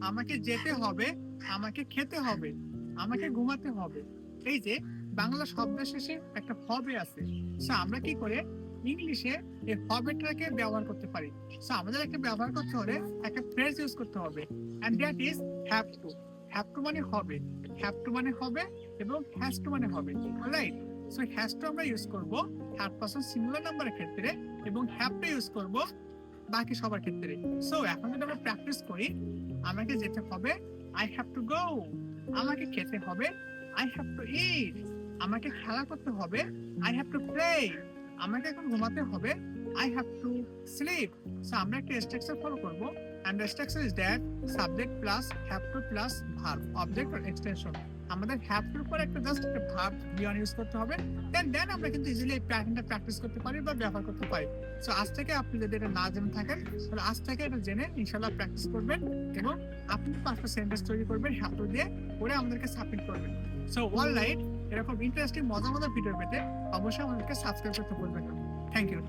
আমাকে যেতে হবে, আমাকে খেতে হবে, আমাকে ঘুমাতে হবে। এই যে বাংলা শব্দের শেষে একটা হবে আছে। সো আমরা কি করে ইংলিশে এই হবেটাকে ব্যবহার করতে পারি। সো আমাদের একটা ব্যবহার করতে হলে একটা ফ্রেজ ইউজ করতে হবে। And that is have to. Have to মানে হবে, হ্যাভ টু মানে হবে এবং হ্যাজ টু মানে হবে। অলরাইট? সো হ্যাজ টু আমরা ইউজ করব থার্ড পারসন সিঙ্গুলার নাম্বারের ক্ষেত্রে এবং হ্যাভ টু ইউজ করব বাকি সবার ক্ষেত্রে। সো এখন যদি আমরা প্র্যাকটিস করি, আমাকে যেতে হবে, আই হ্যাভ টু গো। আমাকে খেতে হবে, আই হ্যাভ টু ইট। আমাকে খেলা করতে হবে, আই হ্যাভ টু প্লে। আমাকে এখন ঘুমাতে হবে, I have to sleep. So আমরা একটা স্ট্রাকচার ফলো করব, and the structure is that subject plus have to plus verb, object or extension. আমাদের হ্যাভ টুর পর একটা জাস্ট একটা ভার্ব বিয়ন ইউজ করতে হবে, দেন আমরা কিন্তু ইজিলি এই প্যাটার্নটা প্র্যাকটিস করতে পারি বা ব্যবহার করতে পারি। সো আজ থেকে আপনি যদি এটা না জেনে থাকেন, তাহলে আজ থেকে এটা জেনে ইনশাআল্লাহ প্র্যাকটিস করবেন এবং আপনি 5টা সেন্টেন্স তৈরি করবেন হ্যাভ টু দিয়ে, করে আমাদেরকে সাবমিট করবেন। সো অলরাইট, এরকম ইন্টারেস্টিং মজার ভিডিও পেতে অবশ্যই আমাদেরকে সাবস্ক্রাইব করতে ভুলবেন না। Thank you.